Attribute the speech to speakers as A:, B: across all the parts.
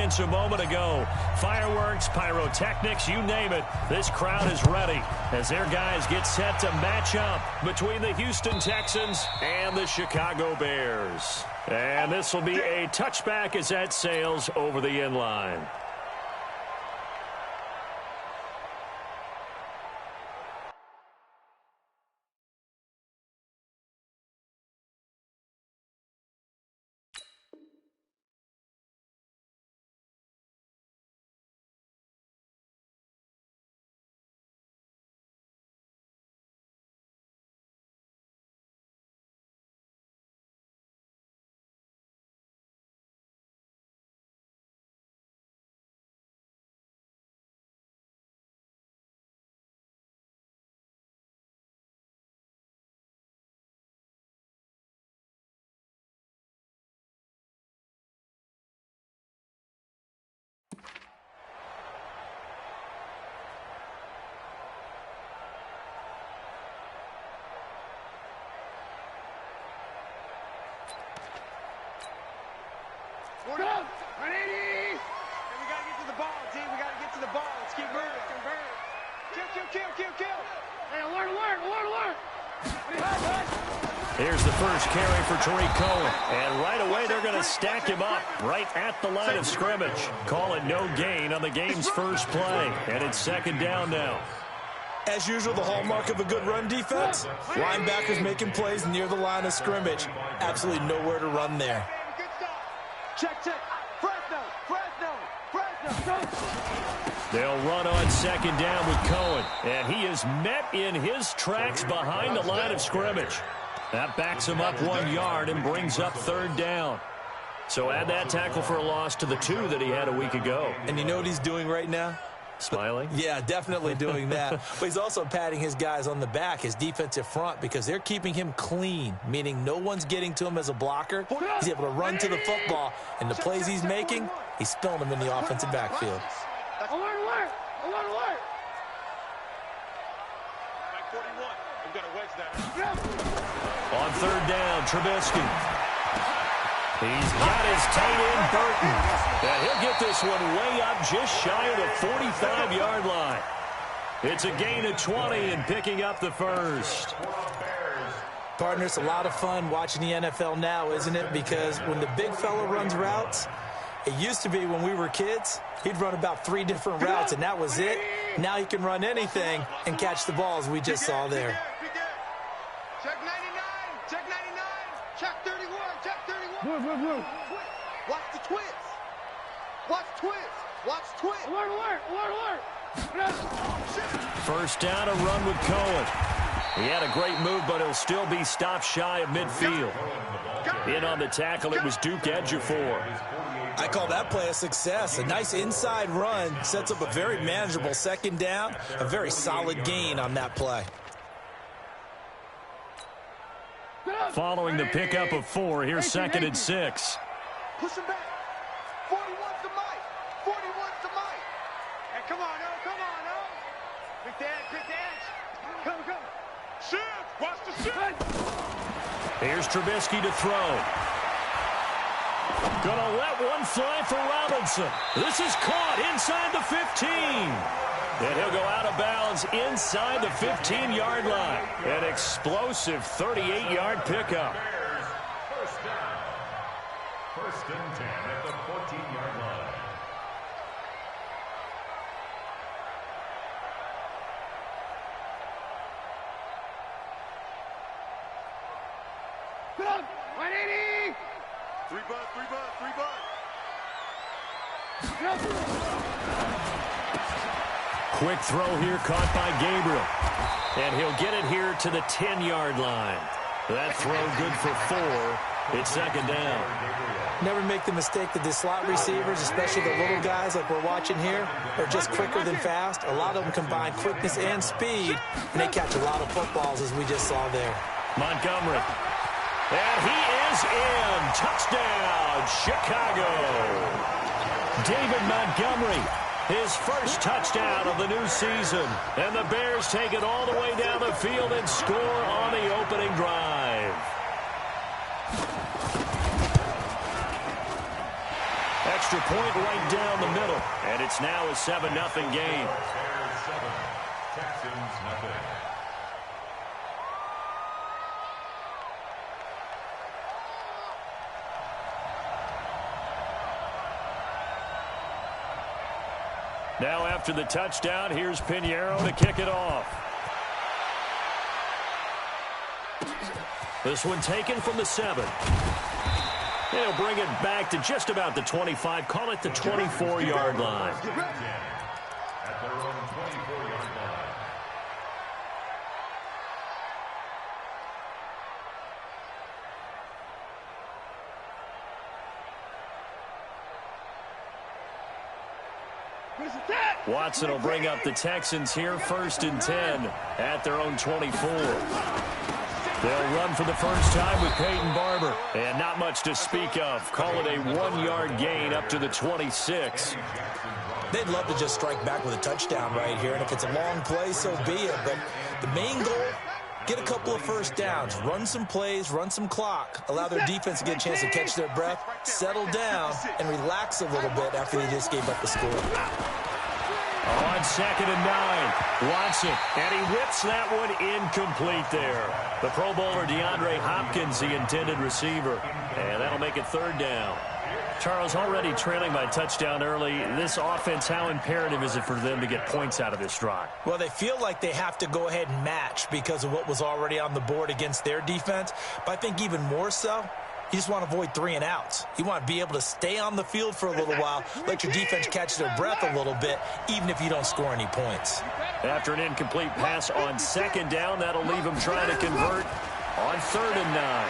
A: points a moment ago. Fireworks, pyrotechnics, you name it. This crowd is ready as their guys get set to match up between the Houston Texans and the Chicago Bears. And this will be a touchback as that sails over the end line.
B: Go! 180! Hey, we got to get to the ball, D. We got to get to the ball. Let's keep moving. Kill. Hey, alert!
A: Here's the first carry for Tariq Cohen. And right away, they're going to stack him up right at the line of scrimmage. Call it no gain on the game's first play. And it's second down now.
C: As usual, the hallmark of a good run defense, linebackers making plays near the line of scrimmage. Absolutely nowhere to run there.
B: Check. Fresno.
A: They'll run on second down with Cohen. And he is met in his tracks behind the line of scrimmage. That backs him up 1 yard and brings up third down. So add that tackle for a loss to the 2 that he had a week ago.
C: And you know what he's doing right now?
A: Smiling?
C: Yeah, definitely doing that. But he's also patting his guys on the back, his defensive front, because they're keeping him clean, meaning no one's getting to him as a blocker. He's able to run to the football, and the plays he's making, he's spilling them in the offensive backfield.
B: Alert!
D: 41. We've got to wedge that.
A: On third down, Trubisky. He's got his tight end, Burton. And he'll get this one way up just shy of the 45-yard line. It's a gain of 20 and picking up the first.
C: Partner, it's a lot of fun watching the NFL now, isn't it? Because when the big fella runs routes, it used to be when we were kids, he'd run about 3 different routes, and that was it. Now he can run anything and catch the balls we just saw there.
B: Check 99. Check 31. Move. Watch the twist. Alert.
A: First down, a run with Cohen. He had a great move, but he'll still be stopped shy of midfield. In on the tackle, it was Duke Ejiofor.
C: I call that play a success. A nice inside run sets up a very manageable second down, a very solid gain on that play.
A: Following the pickup of 4, here's second and 6.
B: Push him back. 41's to Mike. Hey, come on, no. Quick dash. Come.
D: Shift. Watch the shift.
A: Here's Trubisky to throw. Gonna let one fly for Robinson. This is caught inside the 15. And he'll go out of bounds inside the 15-yard line. An explosive 38-yard pickup.
E: First down. First and 10 at the 14-yard line.
B: Good up. 180.
D: 3
A: Quick throw here caught by Gabriel. And he'll get it here to the 10-yard line. That throw good for 4. It's second down.
C: Never make the mistake that the slot receivers, especially the little guys like we're watching here, are just quicker than fast. A lot of them combine quickness and speed, and they catch a lot of footballs, as we just saw there.
A: Montgomery. And he is in. Touchdown, Chicago. David Montgomery, his first touchdown of the new season. And the Bears take it all the way down the field and score on the opening drive. extra point right down the middle. And it's now a 7-0 game.
E: Bears 7, Texans nothing.
A: Now after the touchdown, here's Pinheiro to kick it off. This one taken from the 7. They'll bring it back to just about the 25. Call it the 24-yard line.
E: At their own 24-yard line.
A: Watson will bring up the Texans here, 1st and 10 at their own 24. They'll run for the first time with Peyton Barber. And not much to speak of. Call it a 1-yard gain up to the 26.
C: They'd love to just strike back with a touchdown right here. And if it's a long play, so be it. But the main goal, get a couple of first downs, run some plays, run some clock, allow their defense to get a chance to catch their breath, settle down, and relax a little bit after they just gave up the score.
A: On 2nd and 9, Watson, and he whips that one incomplete there. The Pro Bowler DeAndre Hopkins, the intended receiver, and that'll make it 3rd down. Charles, already trailing by touchdown early. This offense, how imperative is it for them to get points out of this drive?
C: Well, they feel like they have to go ahead and match because of what was already on the board against their defense. But I think even more so, you just want to avoid 3 and outs. You want to be able to stay on the field for a little while, let your defense catch their breath a little bit, even if you don't score any points.
A: After an incomplete pass on 2nd down, that'll leave him trying to convert on 3rd and 9.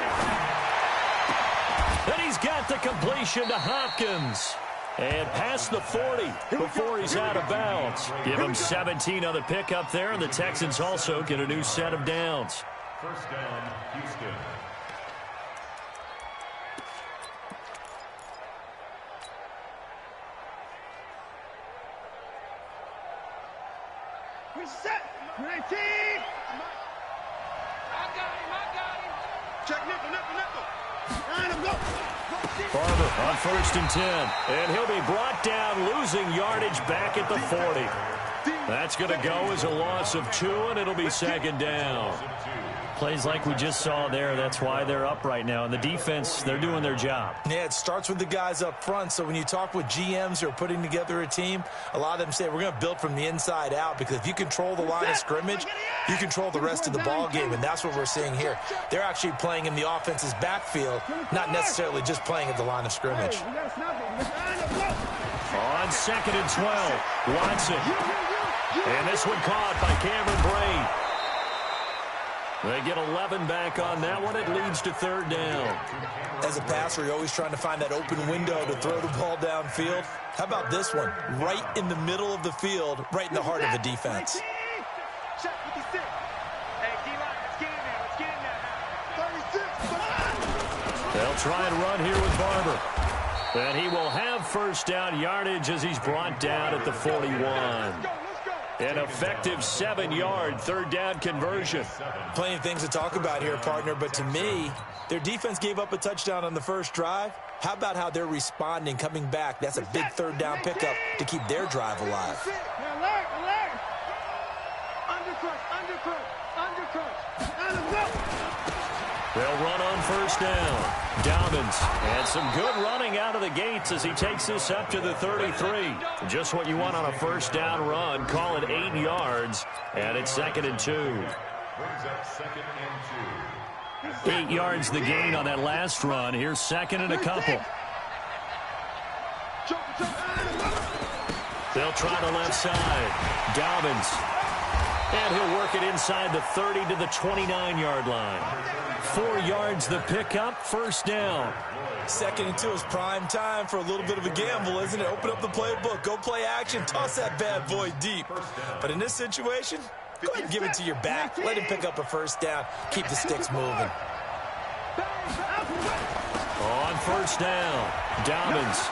A: And he's got the completion to Hopkins. And past the 40 before he's out of bounds. Give him 17 on the pickup there, and the Texans also get a new set of downs.
E: 1st down, Houston.
B: Set. 19. I got him. Check nickel. Line him, go.
A: Barber on 1st and 10. And he'll be brought down, losing yardage back at the 40. That's going to go as a loss of 2, and it'll be 2nd down. Plays like we just saw there. That's why they're up right now. And the defense, they're doing their job.
C: Yeah, it starts with the guys up front. So when you talk with GMs who are putting together a team, a lot of them say we're going to build from the inside out, because if you control the line of scrimmage, you control the rest of the ball game, and that's what we're seeing here. They're actually playing in the offense's backfield, not necessarily just playing at the line of scrimmage.
A: On 2nd and 12, Watson. And this one caught by Cameron Braid. They get 11 back on that one. It leads to 3rd down.
C: As a passer, you're always trying to find that open window to throw the ball downfield. How about this one? Right in the middle of the field, right in the heart of the defense.
A: They'll try and run here with Barber. And he will have 1st down yardage as he's brought down at the 41. An effective 7-yard 3rd down conversion.
C: Plenty of things to talk about here, partner, but to me, their defense gave up a touchdown on the first drive. How about how they're responding, coming back? That's a big 3rd down pickup to keep their drive alive.
A: They'll run on 1st down. Dobbins, and some good running out of the gates as he takes this up to the 33. Just what you want on a 1st down run. Call it 8 yards, and it's 2nd and 2.
E: Brings up 2nd and 2.
A: 8 yards the gain on that last run. Here's 2nd and a couple. They'll try the left side. Dobbins. And he'll work it inside the 30 to the 29-yard line. 4 yards the pickup, 1st down.
C: 2nd and 2 is prime time for a little bit of a gamble, isn't it? Open up the playbook, go play action, toss that bad boy deep. But in this situation, go ahead and give it to your back. Let him pick up a 1st down. Keep the sticks moving.
A: On 1st down, Dobbins.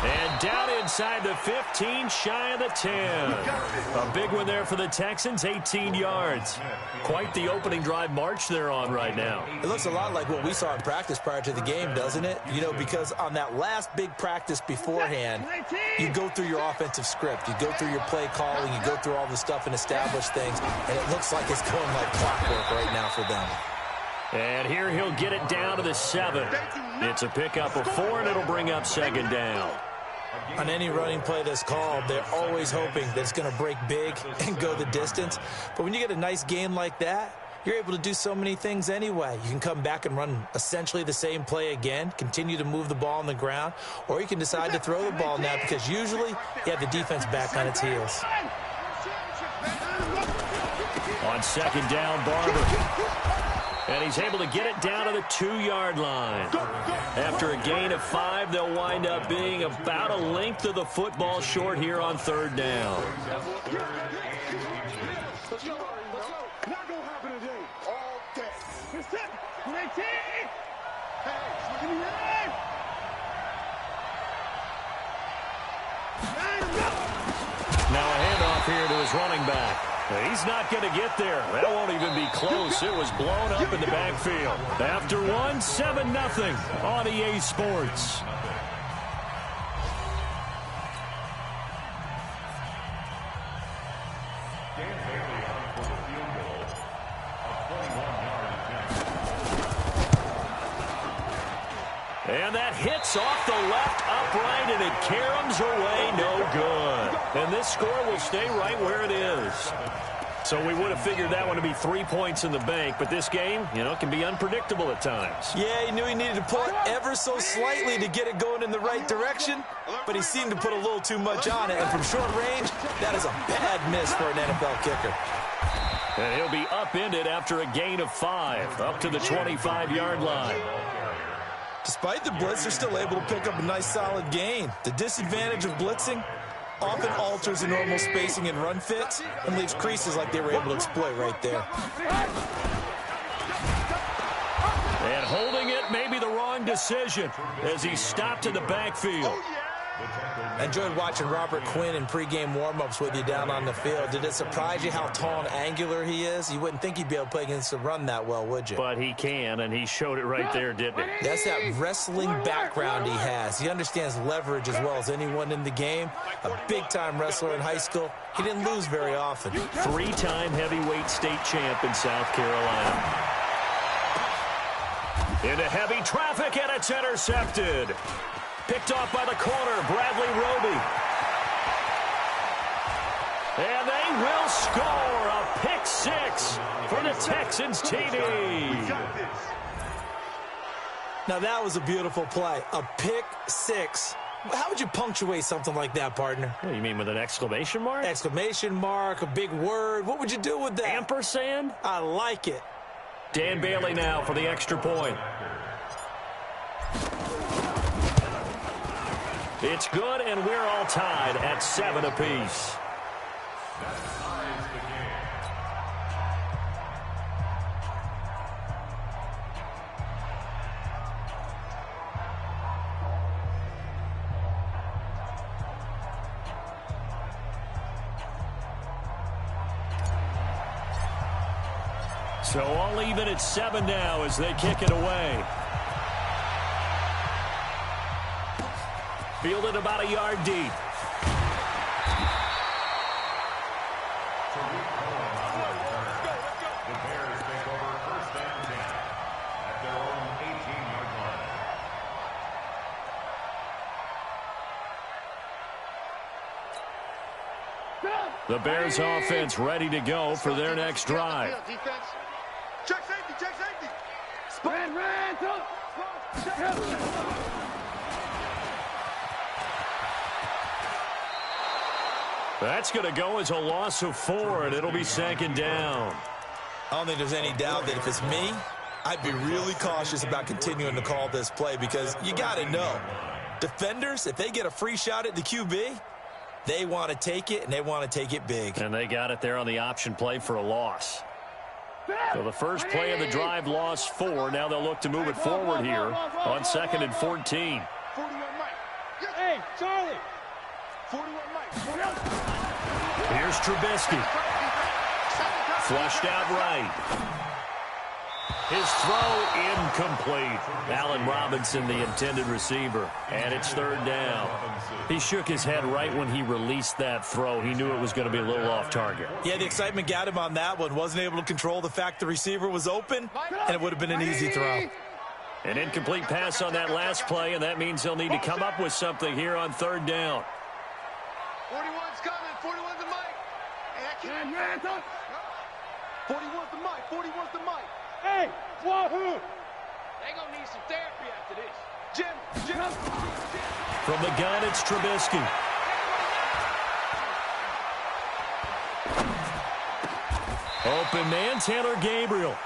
A: And down inside the 15, shy of the 10. A big one there for the Texans, 18 yards. Quite the opening drive march they're on right now.
C: It looks a lot like what we saw in practice prior to the game, doesn't it? You know, because on that last big practice beforehand, you go through your offensive script. You go through your play calling. You go through all the stuff and establish things. And it looks like it's going like clockwork right now for them.
A: And here he'll get it down to the 7. It's a pickup of 4, and it'll bring up second down.
C: On any running play that's called, they're always hoping that it's going to break big and go the distance. But when you get a nice gain like that, you're able to do so many things anyway. You can come back and run essentially the same play again, continue to move the ball on the ground, or you can decide to throw the ball now because usually you have the defense back on its heels.
A: On second down, Barber. And he's able to get it down to the 2-yard line. After a gain of 5, they'll wind up being about a length of the football short here on third down. Now a handoff here to his running back. He's not going to get there. That won't even be close. It was blown up in the backfield. After one, 7-0 on EA Sports. And that hits off the left upright, and it caroms away, no good. And this score will stay right where it is. So we would have figured that one to be 3 points in the bank, but this game, you know, can be unpredictable at times.
C: Yeah, he knew he needed to pull it ever so slightly to get it going in the right direction, but he seemed to put a little too much on it, and from short range, that is a bad miss for an NFL kicker.
A: And he'll be upended after a gain of 5, up to the 25-yard line.
C: Despite the blitz, they're still able to pick up a nice solid gain. The disadvantage of blitzing often alters the normal spacing and run fits and leaves creases like they were able to exploit right there.
A: And holding it may be the wrong decision as he stopped in the backfield.
C: I enjoyed watching Robert Quinn in pregame warm-ups with you down on the field. Did it surprise you how tall and angular he is? You wouldn't think he'd be able to play against the run that well, would you?
A: But he can, and he showed it right there, didn't he?
C: That's that wrestling background he has. He understands leverage as well as anyone in the game. A big-time wrestler in high school. He didn't lose very often.
A: 3-time heavyweight state champ in South Carolina. Into heavy traffic, and it's intercepted. Picked off by the corner, Bradley Roby. And they will score a pick 6 for the Texans TD.
C: Now that was a beautiful play, a pick 6. How would you punctuate something like that, partner?
A: What do you mean, with an exclamation mark?
C: Exclamation mark, a big word. What would you do with that?
A: Ampersand?
C: I like it.
A: Dan Bailey now for the extra point. It's good, and we're all tied at 7 apiece. So all even at 7 now as they kick it away. Fielded about a yard deep. The Bears offense ready to go for their next drive.
B: Check safety, check safety.
A: That's going to go as a loss of 4, and it'll be second down.
C: I don't think there's any doubt that if it's me, I'd be really cautious about continuing to call this play because you got to know, defenders, if they get a free shot at the QB, they want to take it, and they want to take it big.
A: And they got it there on the option play for a loss. So the first play of the drive lost 4. Now they'll look to move it forward here on 2nd and 14.
B: Hey, Charlie. 41 Mike.
A: Here's Trubisky. Flushed out right. His throw incomplete. Allen Robinson, the intended receiver, and it's third down. He shook his head right when he released that throw. He knew it was going to be a little off target.
C: Yeah, the excitement got him on that one. Wasn't able to control the fact the receiver was open, and it would have been an easy throw.
A: An incomplete pass on that last play, and that means he'll need to come up with something here on third down.
B: 41's coming. 41's the mic. Hey, 41's the mic. 41's the mic. Hey, wahoo! They gonna need some therapy after this. Jim.
A: From the gun, it's Trubisky. Open man, Taylor Gabriel.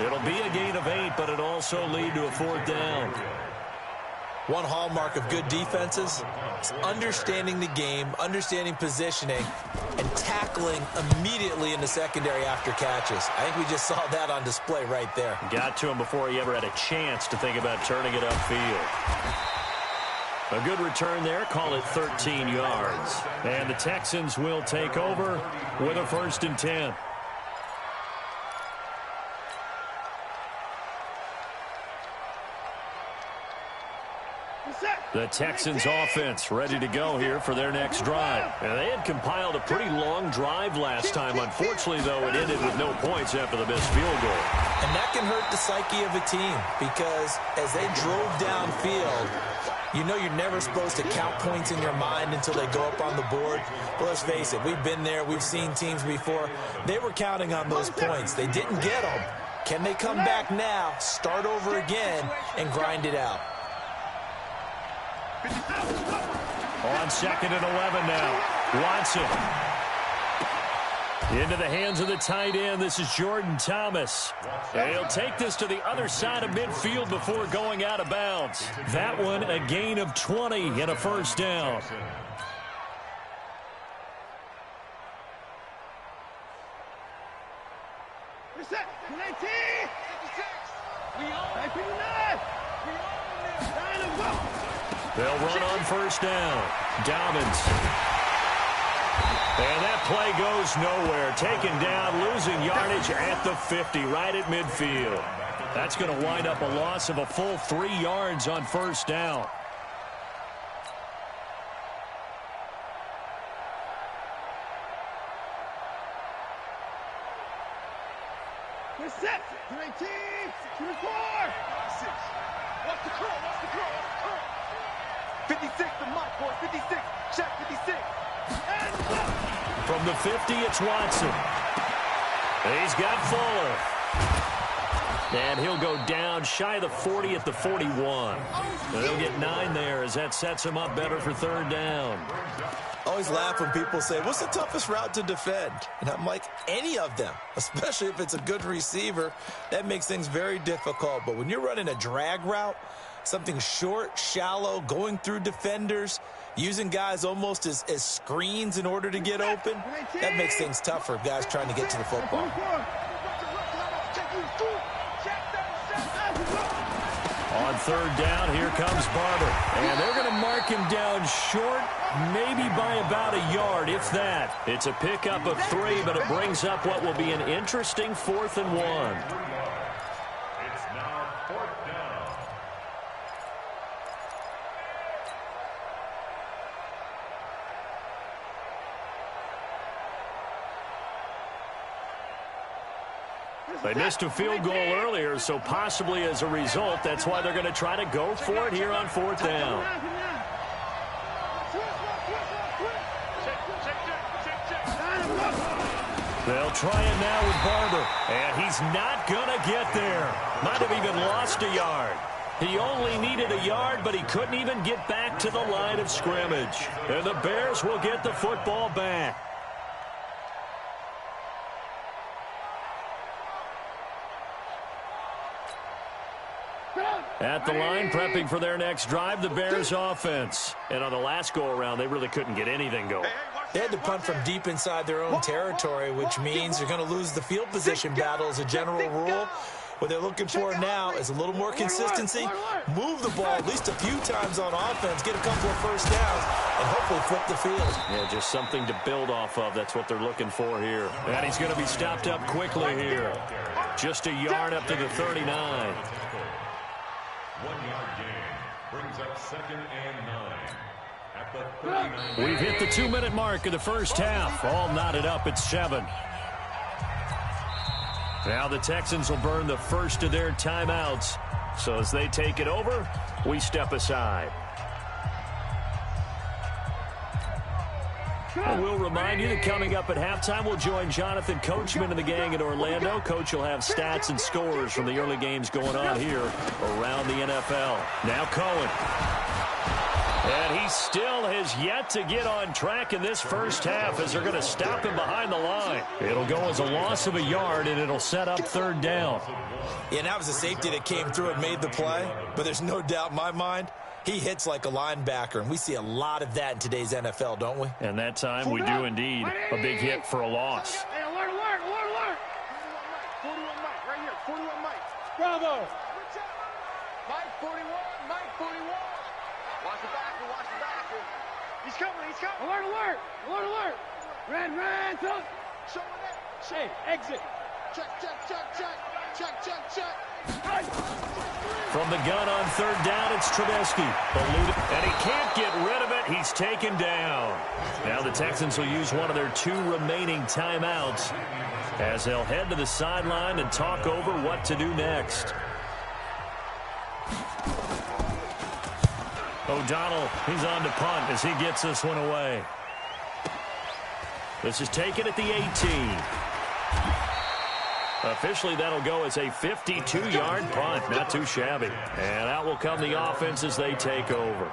A: It'll be a gain of 8, but it'll also lead to a fourth down.
C: One hallmark of good defenses is understanding the game, understanding positioning, and tackling immediately in the secondary after catches. I think we just saw that on display right there.
A: Got to him before he ever had a chance to think about turning it upfield. A good return there, call it 13 yards. And the Texans will take over with a 1st and 10. The Texans offense ready to go here for their next drive. And they had compiled a pretty long drive last time. Unfortunately, though, it ended with no points after the missed field goal.
C: And that can hurt the psyche of a team because as they drove downfield, you know you're never supposed to count points in your mind until they go up on the board. But let's face it, we've been there. We've seen teams before. They were counting on those points. They didn't get them. Can they come back now, start over again, and grind it out?
A: On 2nd and 11 now. Watson. Into the hands of the tight end. This is Jordan Thomas. And he'll take this to the other side of midfield before going out of bounds. That one a gain of 20 and a first down.
B: Reset. 19. 56. We own it.
A: They'll run on first down. Dobbins. And that play goes nowhere. Taken down, losing yardage at the 50, right at midfield. That's going to wind up a loss of a full 3 yards on first down.
B: Reset. 19. 24. 6. Watch the curl. 56, the mark, boy. 56. Check 56.
A: From the 50, it's Watson. He's got Fuller. And he'll go down shy of the 40 at the 41. They'll get 9 there as that sets him up better for third down.
C: I always laugh when people say, what's the toughest route to defend? And I'm like, any of them, especially if it's a good receiver. That makes things very difficult. But when you're running a drag route, something short, shallow, going through defenders, using guys almost as screens in order to get open, that makes things tough for guys trying to get to the football.
A: On third down, here comes Barber. And they're going to mark him down short, maybe by about a yard, if that. It's a pickup of 3, but it brings up what will be an interesting 4th and 1.
E: It's now 4th down.
A: They missed a field goal earlier, so possibly as a result, that's why they're going to try to go for it here on 4th down. They'll try it now with Barber, and he's not going to get there. Might have even lost a yard. He only needed a yard, but he couldn't even get back to the line of scrimmage. And the Bears will get the football back. At the line, prepping for their next drive, the Bears offense. And on the last go-around, they really couldn't get anything going.
C: They had to punt from deep inside their own territory, which means you're going to lose the field position battle as a general rule. What they're looking for now is a little more consistency, move the ball at least a few times on offense, get a couple of first downs, and hopefully flip the field.
A: Yeah, just something to build off of. That's what they're looking for here. And he's going to be stopped up quickly here. Just a yard up to the 39.
E: 1-yard gain brings up 2nd and 9 at the 39.
A: We've hit the 2-minute mark of the first half. All knotted up at 7. Now the Texans will burn the first of their timeouts. So as they take it over, we step aside. And we'll remind you that coming up at halftime, we'll join Jonathan Coachman and the gang in Orlando. Coach will have stats and scores from the early games going on here around the NFL. Now Cohen. And he still has yet to get on track in this first half as they're going to stop him behind the line. It'll go as a loss of a yard, and it'll set up 3rd down.
C: Yeah, and that was a safety that came through and made the play. But there's no doubt in my mind, he hits like a linebacker, and we see a lot of that in today's NFL, don't we?
A: And that time we do indeed. A big hit for a loss.
B: Hey, alert, alert, alert, alert. 41 Mike, right here, 41 Mike. Bravo. Mike 41, Mike 41. Watch the backer, watch the backer. He's coming, he's coming. Alert, alert, alert, alert. Red, talk. Showing it. Shade, exit. Check, check, check, check. Check, check, check.
A: From the gun on 3rd down, it's Trubisky. And he can't get rid of it. He's taken down. Now the Texans will use one of their 2 remaining timeouts as they'll head to the sideline and talk over what to do next. O'Donnell, he's on to punt as he gets this one away. This is taken at the 18. Officially, that'll go as a 52-yard punt. Not too shabby. And out will come the offense as they take over.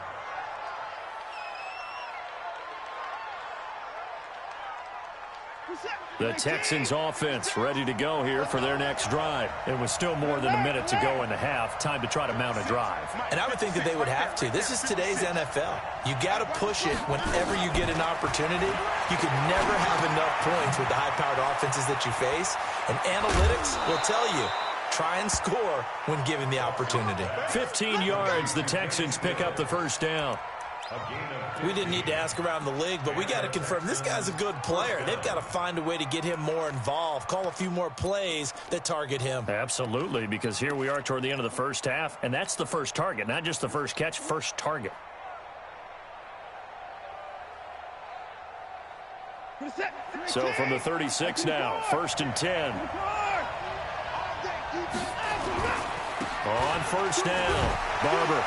A: The Texans offense ready to go here for their next drive. It was still more than a minute to go in the half. Time to try to mount a drive.
C: And I would think that they would have to. This is today's NFL. You got to push it whenever you get an opportunity. You can never have enough points with the high-powered offenses that you face. And analytics will tell you, try and score when given the opportunity.
A: 15 yards, the Texans pick up the first down.
C: We didn't need to ask around the league, but we got to confirm this guy's a good player. They've got to find a way to get him more involved, call a few more plays that target him.
A: Absolutely, because here we are toward the end of the first half, and that's the first target, not just the first catch, first target. So from the 36 now, 1st and 10. On 1st down, Barber.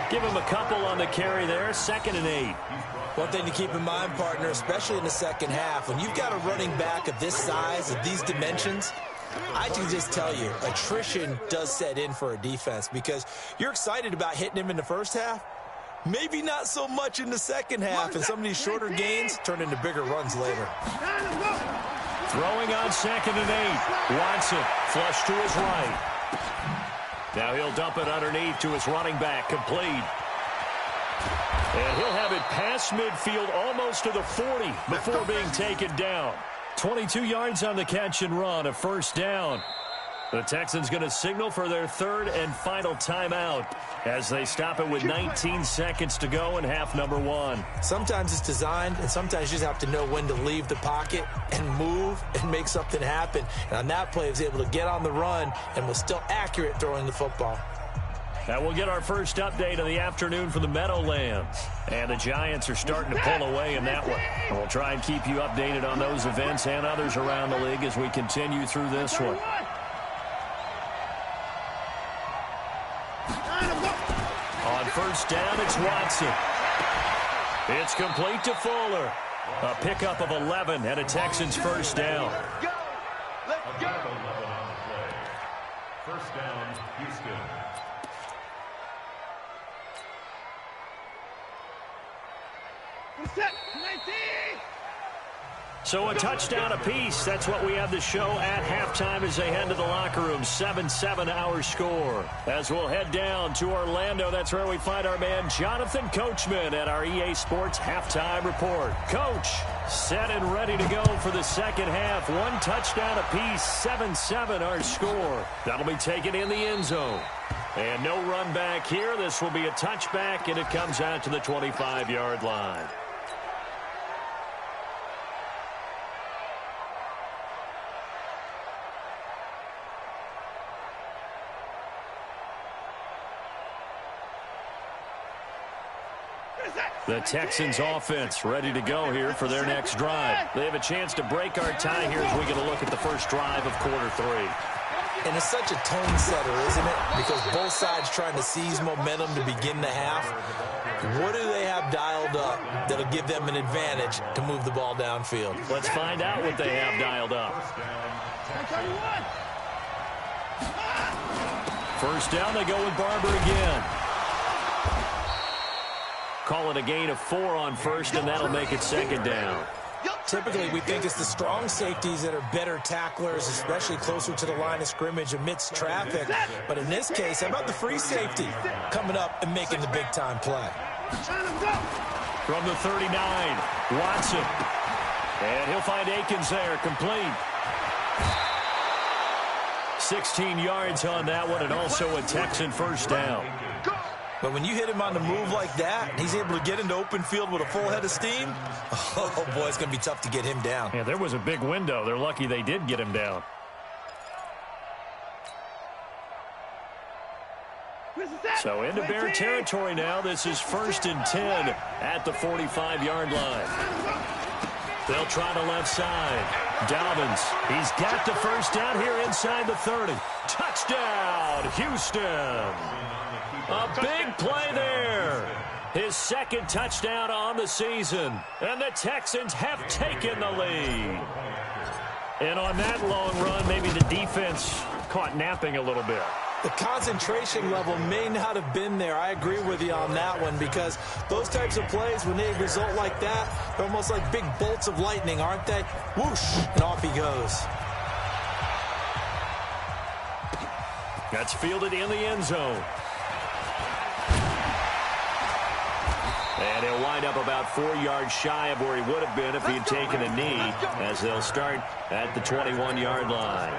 A: Give him a couple on the carry there, 2nd and 8.
C: One thing to keep in mind, partner, especially in the second half, when you've got a running back of this size, of these dimensions, I can just tell you, attrition does set in for a defense because you're excited about hitting him in the first half, maybe not so much in the second half, and some of these shorter gains turn into bigger runs later.
A: Throwing on 2nd and 8. Watson, flush to his right. Now he'll dump it underneath to his running back, complete. And he'll have it past midfield almost to the 40 before being taken down. 22 yards on the catch and run, a 1st down. The Texans going to signal for their 3rd and final timeout as they stop it with 19 seconds to go in half number 1.
C: Sometimes it's designed, and sometimes you just have to know when to leave the pocket and move and make something happen. And on that play, he was able to get on the run and was still accurate throwing the football.
A: Now we'll get our first update of the afternoon from the Meadowlands. And the Giants are starting to pull away in that one. And we'll try and keep you updated on those events and others around the league as we continue through this one. On 1st down, it's Watson. It's complete to Fuller. A pickup of 11 and a Texans 1st down.
B: Go! Let's go!
E: 11 on the play. 1st down, Houston.
B: Set, 19!
A: So a touchdown apiece. That's what we have to show at halftime as they head to the locker room. 7-7 our score. As we'll head down to Orlando, that's where we find our man Jonathan Coachman at our EA Sports Halftime Report. Coach, set and ready to go for the second half. One touchdown apiece, 7-7 our score. That'll be taken in the end zone. And no run back here. This will be a touchback, and it comes out to the 25-yard line. The Texans offense ready to go here for their next drive. They have a chance to break our tie here as we get a look at the first drive of quarter 3.
C: And it's such a tone setter, isn't it? Because both sides trying to seize momentum to begin the half. What do they have dialed up that'll give them an advantage to move the ball downfield?
A: Let's find out what they have dialed up. First down, they go with Barber again. Call it a gain of 4 on first, and that'll make it second down.
C: Typically, we think it's the strong safeties that are better tacklers, especially closer to the line of scrimmage amidst traffic. But in this case, how about the free safety coming up and making the big-time play?
A: From the 39, Watson. And he'll find Akins there, complete. 16 yards on that one, and also a Texan first down.
C: But when you hit him on the move like that, he's able to get into open field with a full head of steam. Oh, boy, it's going to be tough to get him down.
A: Yeah, there was a big window. They're lucky they did get him down. So into Bear territory now. This is 1st and 10 at the 45-yard line. They'll try the left side. Dobbins, he's got the first down here inside the 30. Touchdown, Houston. A big play there. His second touchdown on the season. And the Texans have taken the lead. And on that long run, maybe the defense caught napping a little bit.
C: The concentration level may not have been there. I agree with you on that one, because those types of plays, when they result like that, they're almost like big bolts of lightning, aren't they? Whoosh, and off he goes.
A: That's fielded in the end zone. And he'll wind up about 4 yards shy of where he would have been if he had taken a knee, as they'll start at the 21-yard line.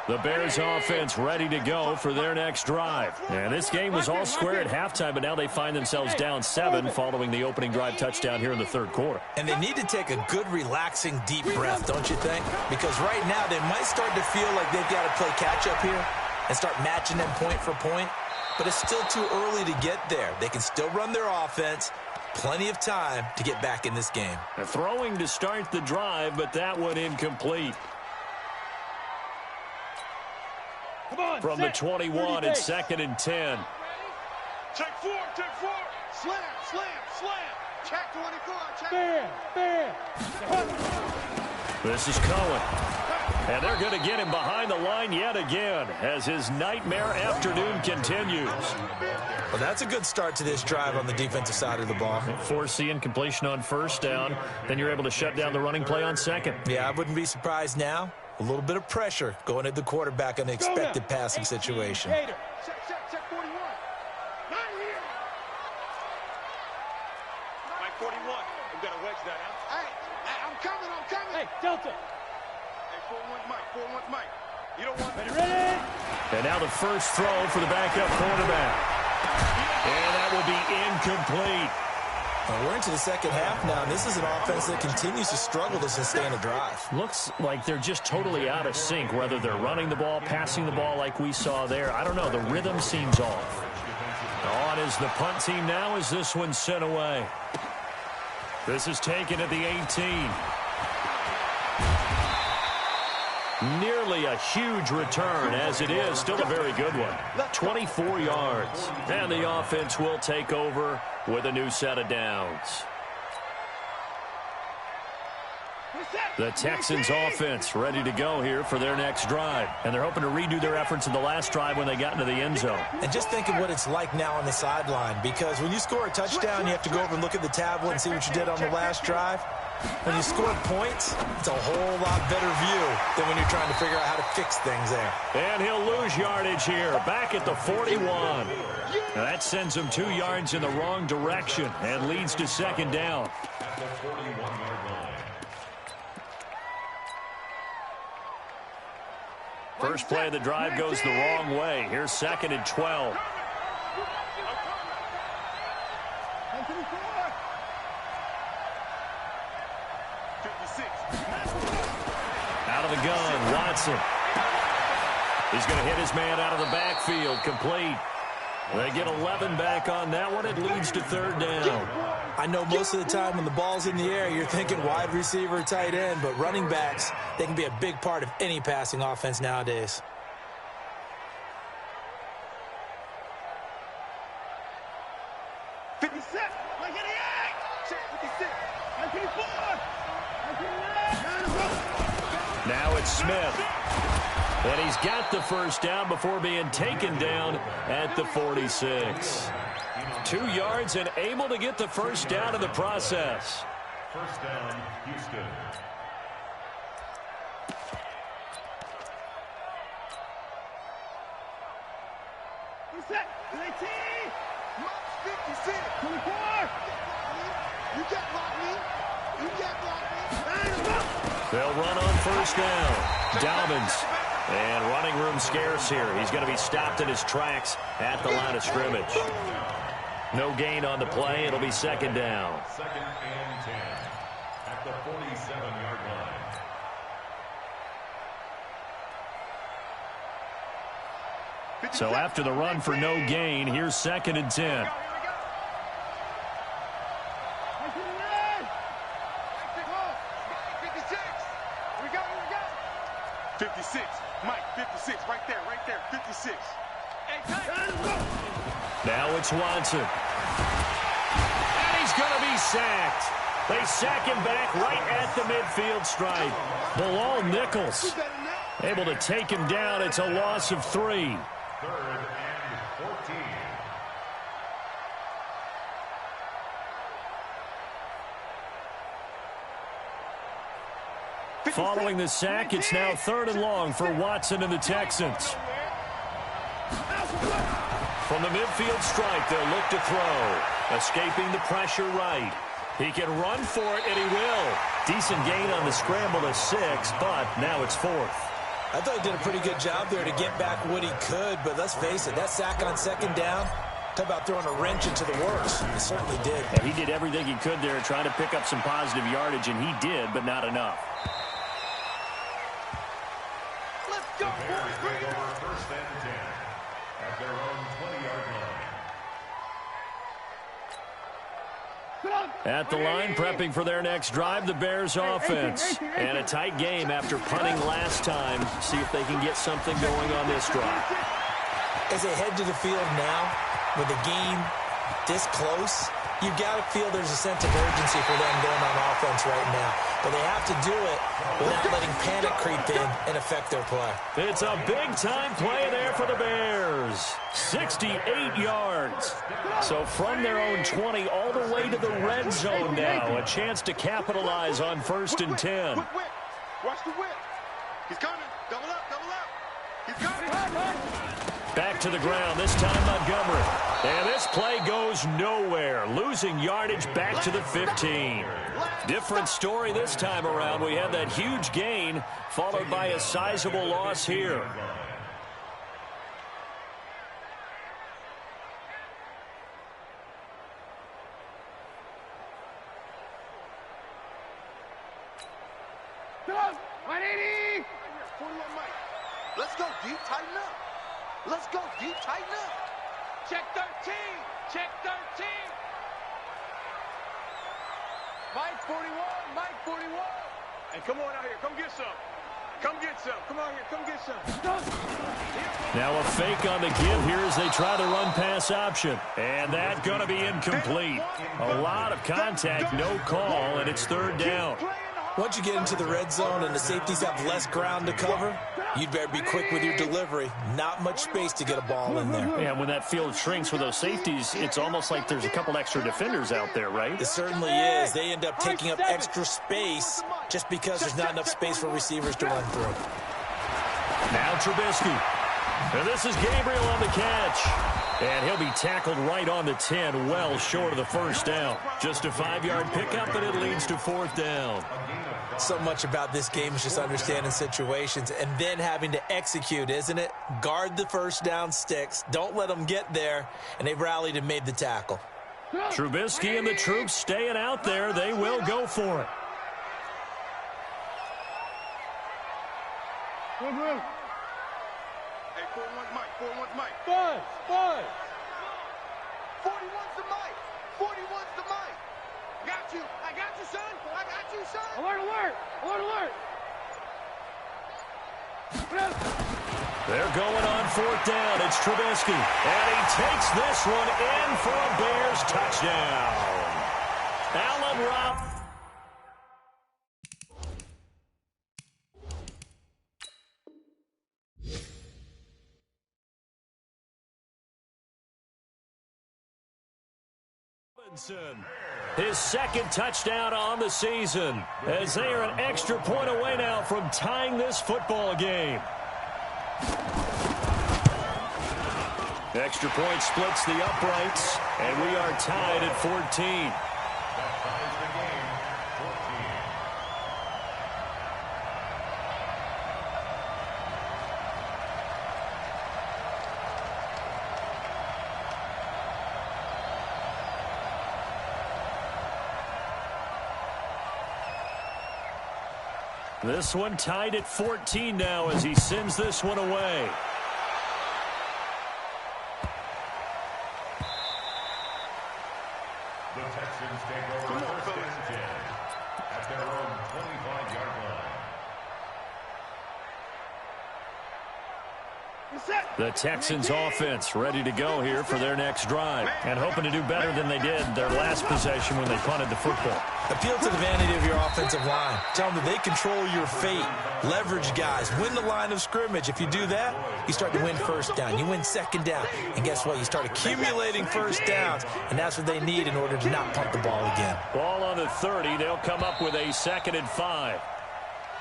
A: The Bears offense ready to go for their next drive. And this game was all square at halftime, but now they find themselves down 7 following the opening drive touchdown here in the third quarter.
C: And they need to take a good, relaxing, deep breath, don't you think? Because right now they might start to feel like they've got to play catch-up here and start matching them point for point. But it's still too early to get there. They can still run their offense. Plenty of time to get back in this game.
A: They're throwing to start the drive, but that one incomplete. From the 21, it's 2nd and 10.
D: Check 4, check 4.
B: Slam, slam, slam. Check 24, check.
A: This is Cohen. And they're going to get him behind the line yet again as his nightmare afternoon continues.
C: Well, that's a good start to this drive on the defensive side of the ball.
A: Force the incompletion on first down. Then you're able to shut down the running play on second.
C: Yeah, I wouldn't be surprised now. A little bit of pressure going at the quarterback in an expected passing situation.
B: Check 41. Not here.
D: Mike 41. We've got to wedge that out.
B: Hey, I'm coming. Hey, Delta. Hey, 41 Mike, 41 Mike. You don't want me.
A: Ready? And now the first throw for the backup quarterback. And that will be incomplete.
C: Well, we're into the second half now, and this is an offense that continues to struggle to sustain a drive.
A: Looks like they're just totally out of sync, whether they're running the ball, passing the ball like we saw there. I don't know. The rhythm seems off. On is the punt team now as this one's sent away. This is taken at the 18. Nearly a huge return, as it is. Still a very good one. 24 yards. And the offense will take over with a new set of downs. The Texans offense ready to go here for their next drive. And they're hoping to redo their efforts in the last drive when they got into the end zone.
C: And just think of what it's like now on the sideline, because when you score a touchdown, you have to go over and look at the tablet and see what you did on the last drive. When you score points, it's a whole lot better view than when you're trying to figure out how to fix things there.
A: And he'll lose yardage here, back at the 41. Now that sends him 2 yards in the wrong direction and leads to second down.
E: At the 41-yard line.
A: First play of the drive goes the wrong way. Here's 2nd and 12. Out of the gun, Watson. He's going to hit his man out of the backfield, complete. They get 11 back on that one. It leads to 3rd down.
C: I know most of the time when the ball's in the air, you're thinking wide receiver, tight end, but running backs, they can be a big part of any passing offense nowadays.
A: Now it's Smith. And he's got the first down before being taken down at the 46. 2 yards and able to get the first down in the process.
E: First down, Houston.
A: They'll run on first down. Dobbins. And running room scarce here. He's going to be stopped in his tracks at the line of scrimmage. No gain on the play. It'll be 2nd down.
E: 2nd and 10 at the 47-yard line.
A: So after the run for no gain, here's 2nd and 10.
D: 56. Mike, 56. Right there, 56.
A: Now it's Watson. And he's going to be sacked. They sack him back right at the midfield stripe. Bilal Nichols able to take him down. It's a loss of 3.
E: 3rd and 14.
A: Following the sack, it's now 3rd and long for Watson and the Texans. From the midfield stripe, they'll look to throw. Escaping the pressure right. He can run for it, and he will. Decent gain on the scramble to 6, but now it's 4th.
C: I thought he did a pretty good job there to get back what he could, but let's face it, that sack on 2nd down, talk about throwing a wrench into the works. He certainly did.
A: Yeah, he did everything he could there trying to pick up some positive yardage, and he did, but not enough.
E: The Bears take over 1st and 10 at their own 20-yard line.
A: At the line, prepping for their next drive, the Bears offense. And a tight game after punting last time. See if they can get something going on this drive.
C: As they head to the field now, with the game this close, you've got to feel there's a sense of urgency for them going on offense right now. But they have to do it without letting panic creep in and affect their play.
A: It's a big-time play there for the Bears. 68 yards. So from their own 20 all the way to the red zone now. A chance to capitalize on 1st and 10.
D: Watch the whip. He's coming. Double up. He's coming.
A: Back to the ground, this time Montgomery. And this play goes nowhere. Losing yardage back to the 15. Different story this time around. We had that huge gain, followed by a sizable loss here.
B: Let's go deep, tighten up. Let's go deep, tighten up. Check 13. Check 13. Mike 41. Mike 41.
D: Hey, come on out here. Come get some. Come get some. Come out here. Come get some.
A: Now a fake on the give here as they try the run-pass option. And that's going to be incomplete. A lot of contact, no call, and it's 3rd down.
B: Play in the
C: Once you get into the red zone and the safeties have less ground to cover, you'd better be quick with your delivery. Not much space to get a ball in there.
A: Yeah, when that field shrinks with those safeties, it's almost like there's a couple extra defenders out there, right?
C: It certainly is. They end up taking up extra space just because there's not enough space for receivers to run through.
A: Now Trubisky. And this is Gabriel on the catch. And he'll be tackled right on the 10, well short of the first down. Just a 5-yard pickup, and it leads to 4th down.
C: So much about this game is just understanding situations and then having to execute, isn't it? Guard the first down sticks. Don't let them get there. And they rallied and made the tackle.
A: Trubisky and the troops staying out there. They will go for it.
D: Hey, 4-1's Mike. 4-1's Mike.
B: Buzz.
D: 41's the Mike. 41's the Mike. Got you. I got you, son. I got you, son.
B: Alert.
A: They're going on 4th down. It's Trubisky. And he takes this one in for a Bears touchdown. Allen Robinson. His second touchdown on the season, as they are an extra point away now from tying this football game. Extra point splits the uprights, and we are tied at 14. This one tied at 14 now as he sends this one away.
E: The Texans take over first and 10 at their own 25-yard line.
A: The Texans offense ready to go here for their next drive and hoping to do better than they did their last possession when they punted the football.
C: Appeal to the vanity of your offensive line. Tell them that they control your fate. Leverage guys. Win the line of scrimmage. If you do that, you start to win first down. You win second down. And guess what? You start accumulating first downs, and that's what they need in order to not punt the ball again.
A: Ball on the 30. They'll come up with a 2nd and 5.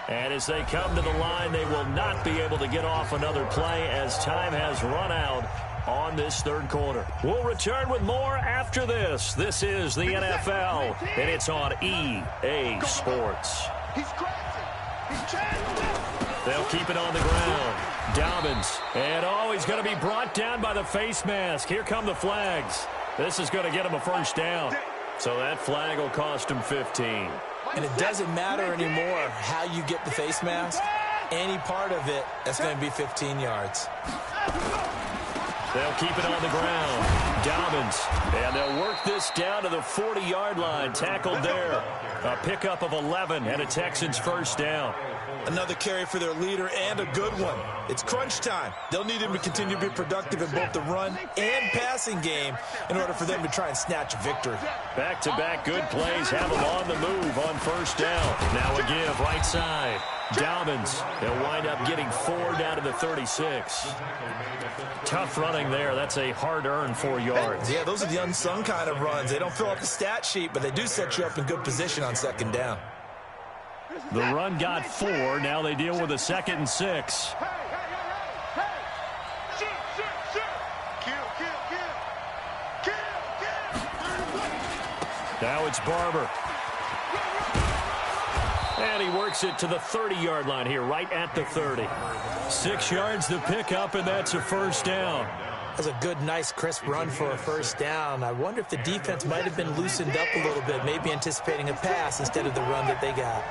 A: And as they come to the line, they will not be able to get off another play as time has run out on this third quarter. We'll return with more after this. This is the NFL, and it's on EA Sports.
D: He's crazy. He's changing.
A: They'll keep it on the ground. Dobbins. And he's going to be brought down by the face mask. Here come the flags. This is going to get him a first down. So that flag will cost him 15.
C: And it doesn't matter anymore how you get the face mask. Any part of it, that's going to be 15 yards.
A: They'll keep it on the ground. Dobbins. And they'll work this down to the 40-yard line. Tackled there. A pickup of 11 and a Texans first down.
C: Another carry for their leader and a good one. It's crunch time. They'll need him to continue to be productive in both the run and passing game in order for them to try and snatch a victory.
A: Back-to-back good plays have them on the move on first down. Now a give right side. Dobbins. They'll wind up getting 4 down to the 36. Tough running there. That's a hard-earned 4 yards.
C: Yeah, those are the unsung kind of runs. They don't fill out the stat sheet, but they do set you up in good position on second down.
A: The run got 4. Now they deal with a 2nd and 6.
D: Hey. Kill.
A: Now it's Barber. And he works it to the 30-yard line here, right at the 30. 6 yards to pick up, and that's a first down.
C: That's a good, nice, crisp run for a first down. I wonder if the defense might have been loosened up a little bit, maybe anticipating a pass instead of the run that they got.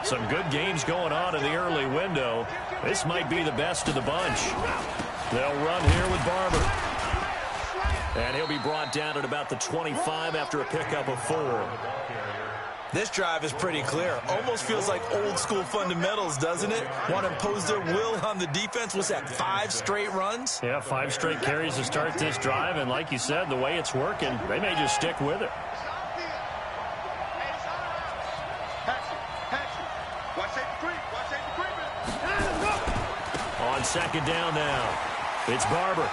A: Some good games going on in the early window. This might be the best of the bunch. They'll run here with Barber. And he'll be brought down at about the 25 after a pickup of 4.
C: This drive is pretty clear. Almost feels like old school fundamentals, doesn't it? Want to impose their will on the defense. What's that, 5 straight runs?
A: Yeah, 5 straight carries to start this drive. And like you said, the way it's working, they may just stick with it. second down now. It's Barber.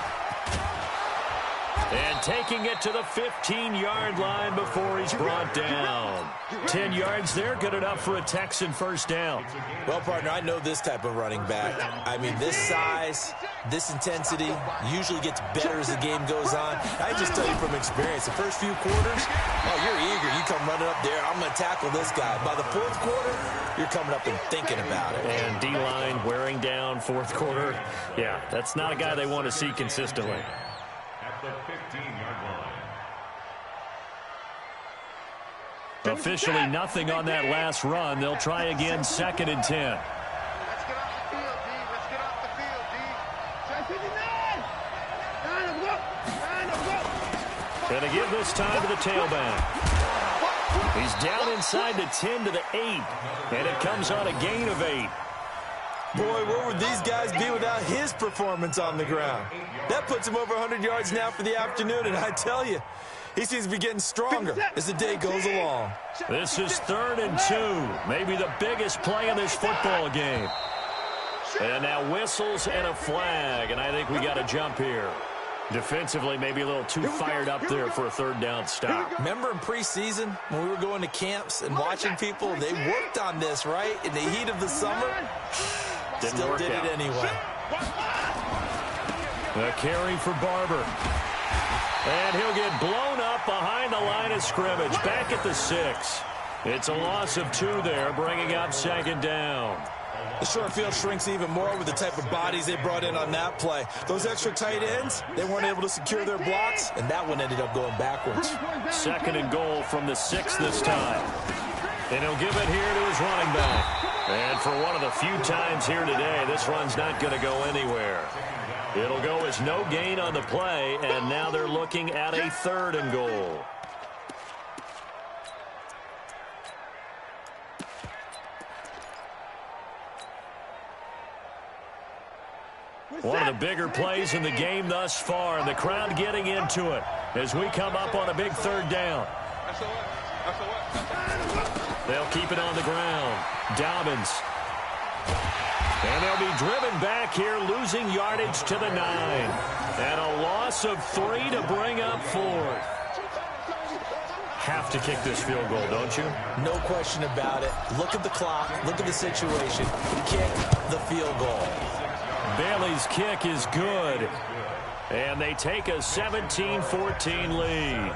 A: And taking it to the 15-yard line before he's brought down. 10 yards there, good enough for a Texan first down.
C: Well, partner, I know this type of running back. I mean, this size, this intensity usually gets better as the game goes on. I just tell you from experience, the first few quarters, oh, you're eager. You come running up there, I'm going to tackle this guy. By the fourth quarter, you're coming up and thinking about it.
A: And D-line wearing down fourth quarter. Yeah, that's not a guy they want to see consistently.
E: The 15-yard line.
A: Officially nothing on that last run. They'll try again, 2nd and 10.
D: Let's get off the field, D. Let's get off the field, D.
A: Going to give this time to the tailback. He's down inside the 10 to the 8. And it comes on a gain of 8.
C: Boy, where would these guys be without his performance on the ground? That puts him over 100 yards now for the afternoon, and I tell you, he seems to be getting stronger as the day goes along.
A: This is 3rd and 2, maybe the biggest play in this football game. And now whistles and a flag, and I think we got a jump here. Defensively, maybe a little too fired up there for a 3rd down stop.
C: Remember in preseason when we were going to camps and watching people, they worked on this, right, in the heat of the summer? Still did it anyway.
A: The carry for Barber. And he'll get blown up behind the line of scrimmage. Back at the 6. It's a loss of 2 there, bringing up 2nd down.
C: The short field shrinks even more with the type of bodies they brought in on that play. Those extra tight ends, they weren't able to secure their blocks, and that one ended up going backwards.
A: 2nd and goal from the 6 this time. And he'll give it here to his running back. And for one of the few times here today, this run's not going to go anywhere. It'll go as no gain on the play, and now they're looking at a 3rd and goal. One of the bigger plays in the game thus far, and the crowd getting into it as we come up on a big 3rd down. They'll keep it on the ground. Dobbins. And they'll be driven back here, losing yardage to the 9. And a loss of 3 to bring up 4th. Have to kick this field goal, don't you?
C: No question about it. Look at the clock. Look at the situation. Kick the field goal.
A: Bailey's kick is good. And they take a 17-14 lead.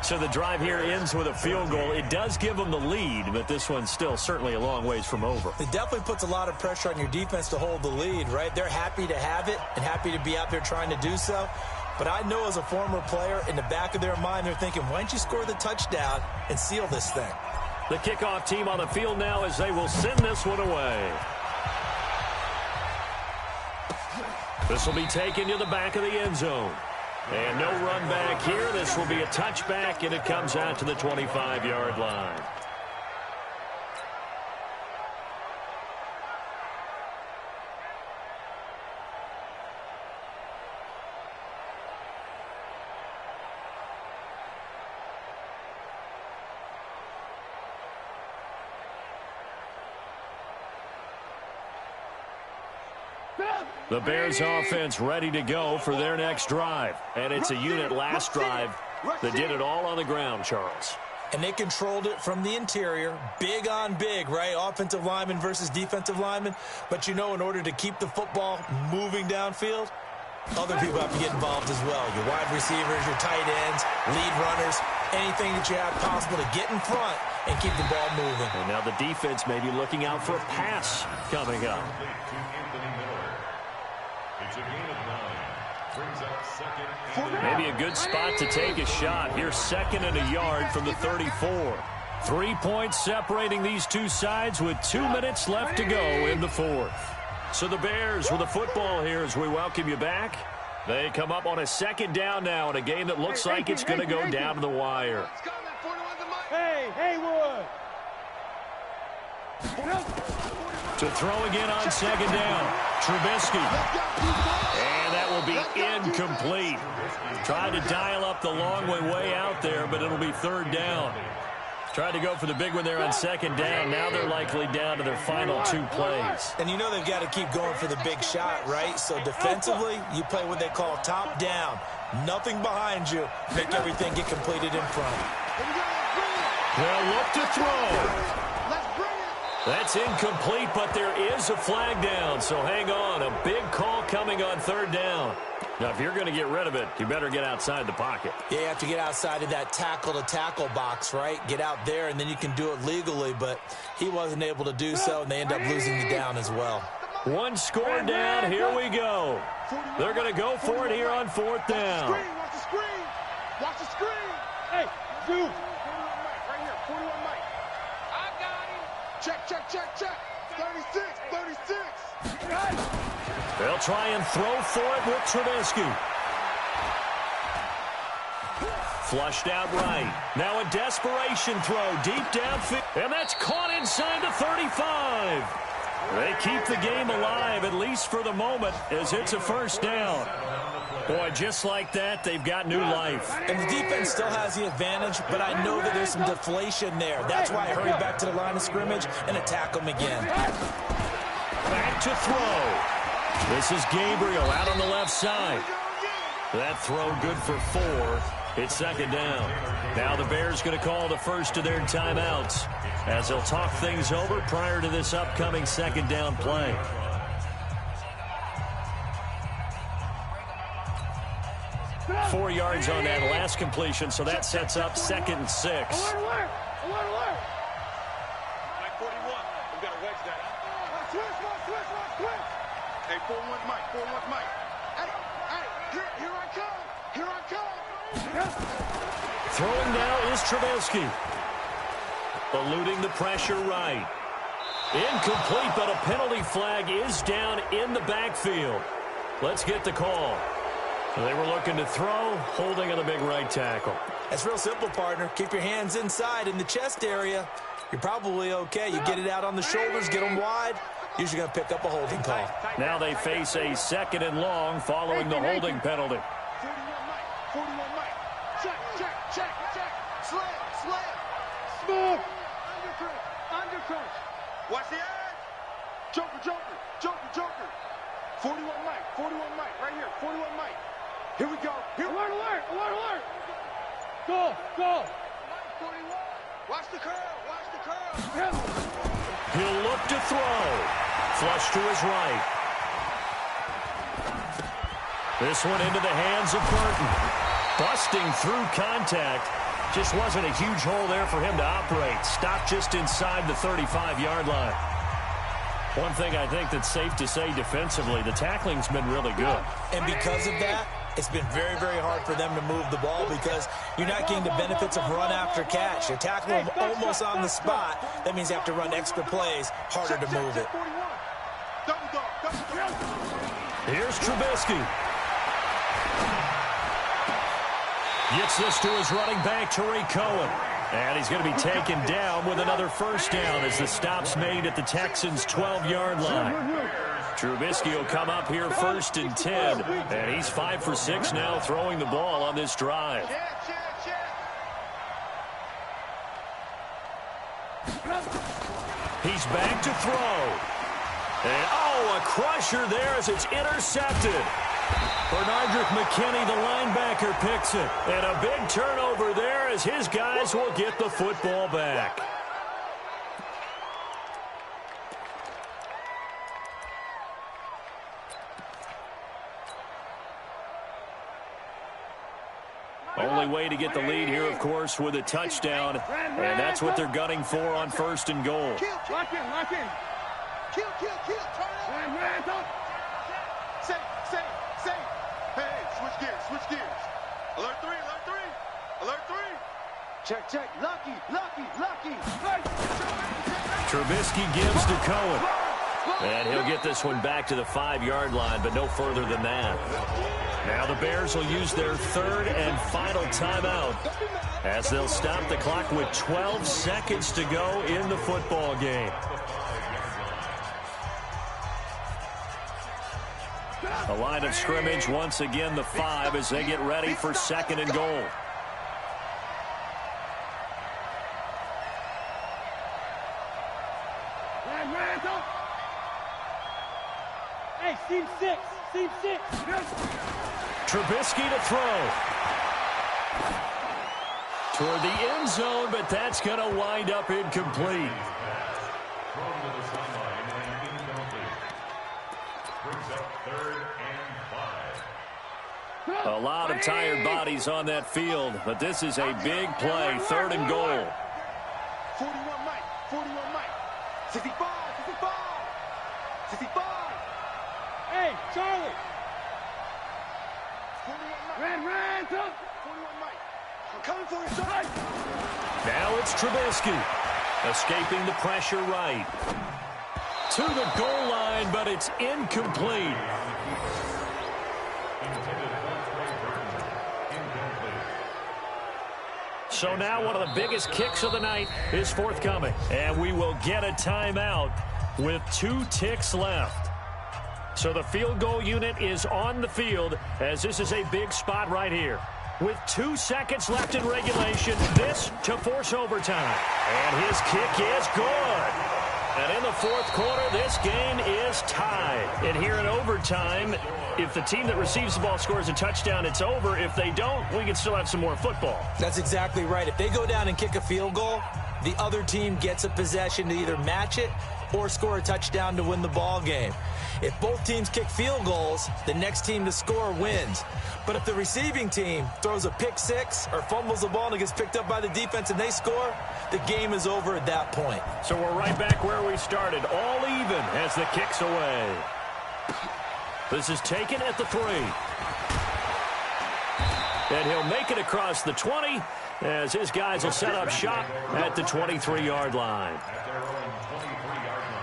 A: So the drive here ends with a field goal. It does give them the lead, but this one's still certainly a long ways from over.
C: It definitely puts a lot of pressure on your defense to hold the lead, right? They're happy to have it and happy to be out there trying to do so. But I know as a former player, in the back of their mind, they're thinking, why don't you score the touchdown and seal this thing?
A: The kickoff team on the field now as they will send this one away. This will be taken to the back of the end zone. And no run back here. This will be a touchback, and it comes out to the 25-yard line. The Bears offense ready to go for their next drive. And it's a unit last drive that did it all on the ground, Charles.
C: And they controlled it from the interior, big on big, right? Offensive lineman versus defensive lineman. But, you know, in order to keep the football moving downfield, other people have to get involved as well. Your wide receivers, your tight ends, lead runners, anything that you have possible to get in front and keep the ball moving.
A: And now the defense may be looking out for a pass coming up. Maybe a good spot to take a shot. Here's 2nd and a yard from the 34. 3 points separating these two sides with 2 minutes left to go in the 4th. So the Bears with the football here as we welcome you back. They come up on a 2nd down now in a game that looks like it's going to go down to the wire.
B: Hey, Haywood!
A: To throw again on 2nd down. Trubisky. And that will be incomplete. Tried to dial up the long way out there, but it'll be 3rd down. Tried to go for the big one there on second down. Now they're likely down to their final 2 plays.
C: And you know they've got to keep going for the big shot, right? So defensively, you play what they call top down. Nothing behind you. Make everything get completed in front.
A: They'll look to throw. That's incomplete, but there is a flag down, so hang on. A big call coming on 3rd down. Now, if you're going to get rid of it, you better get outside the pocket.
C: Yeah, you have to get outside of that tackle-to-tackle box, right? Get out there, and then you can do it legally, but he wasn't able to do so, and they end up losing the down as well.
A: 1 score down. Here we go. They're going to go for it here on 4th down.
D: Watch the screen. Watch the screen. Hey, dude. 41 Mike, right here. 41 Mike. I got him. Check. 36.
A: They'll try and throw for it with Trubisky. Flushed out right. Now a desperation throw deep downfield. And that's caught inside the 35. They keep the game alive, at least for the moment, as it's a 1st down. Boy, just like that, they've got new life.
C: And the defense still has the advantage, but I know that there's some deflation there. That's why I hurried back to the line of scrimmage and attack them again.
A: Back to throw. This is Gabriel out on the left side. That throw good for 4. It's 2nd down. Now the Bears going to call the first of their timeouts as they'll talk things over prior to this upcoming 2nd down play. Four yards on that last completion, so that sets up 2nd and 6.
D: Alert. Mike 41. We got to wedge that. Switch. Hey, 41 Mike. Hey, here I come.
A: Throwing now is Trubisky. Eluding the pressure right. Incomplete, but a penalty flag is down in the backfield. Let's get the call. They were looking to throw, holding on the big right tackle.
C: That's real simple, partner. Keep your hands inside in the chest area. You're probably okay. You get it out on the shoulders, get them wide. Usually going to pick up a holding call.
A: Now they face a 2nd and long following the holding penalty.
D: 41 Mike. Check. Slam. Smooth. Undercrunch. Watch the edge. Joker. 41 Mike. Right here. 41 Mike. Here we go. Alert. Go. Mike 41. Watch the curl.
A: He'll look to throw. Flush to his right. This one into the hands of Burton. Busting through contact. Just wasn't a huge hole there for him to operate. Stopped just inside the 35-yard line. One thing I think that's safe to say defensively, the tackling's been really good.
C: And because of that, it's been very, very hard for them to move the ball because you're not getting the benefits of run after catch. You're tackling them almost on the spot. That means you have to run extra plays, harder to move it.
A: Here's Trubisky. Gets this to his running back, Tariq Cohen. And he's going to be taken down with another 1st down as the stop's made at the Texans' 12-yard line. Trubisky will come up here 1st and 10, and he's 5 for 6 now throwing the ball on this drive. He's back to throw. And, a crusher there as it's intercepted. Bernardrick McKinney, the linebacker, picks it. And a big turnover there as his guys will get the football back. Only way to get the lead here, of course, with a touchdown. And that's what they're gunning for on 1st and goal.
D: Lock in. Kill. Turn up. Say. Hey, switch gears. Alert 3. Check. Lucky.
A: Trubisky gives to Cohen. And he'll get this one back to the 5-yard line, but no further than that. Now the Bears will use their 3rd and final timeout as they'll stop the clock with 12 seconds to go in the football game. The line of scrimmage, once again, the 5 as they get ready for 2nd and goal.
D: 6. Seam 6.
A: Trubisky to throw. Toward the end zone, but that's going to wind up incomplete.
E: Thrown to the sideline and incomplete. Brings up 3rd and 5.
A: A lot of tired bodies on that field, but this is a big play, 3rd and goal.
B: 41 Mike, 41 Mike. 65, 65. 65.
D: Hey, Charlie.
B: 41 Mike. Ran, tough. 41 Mike. I'm coming for you, son.
A: Now it's Trubisky, escaping the pressure right. To the goal line, but it's incomplete. So now one of the biggest kicks of the night is forthcoming. And we will get a timeout with 2 ticks left. So the field goal unit is on the field as this is a big spot right here. With 2 seconds left in regulation, this to force overtime. And his kick is good. And in the 4th quarter, this game is tied. And here in overtime, if the team that receives the ball scores a touchdown, it's over. If they don't, we can still have some more football.
C: That's exactly right. If they go down and kick a field goal, the other team gets a possession to either match it or score a touchdown to win the ball game. If both teams kick field goals, the next team to score wins. But if the receiving team throws a pick 6 or fumbles the ball and it gets picked up by the defense and they score, the game is over at that point.
A: So we're right back where we started, all even as the kick's away. This is taken at the 3. And he'll make it across the 20 as his guys will set up shop at the 23-yard line.
E: At their own 23-yard line.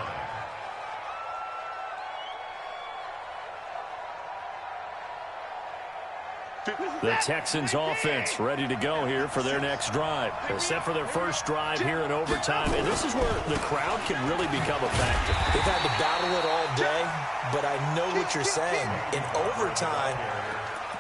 A: The Texans offense ready to go here for their next drive. They're set for their first drive here in overtime. And this is where the crowd can really become a factor.
C: They've had to battle it all day, but I know what you're saying. In overtime,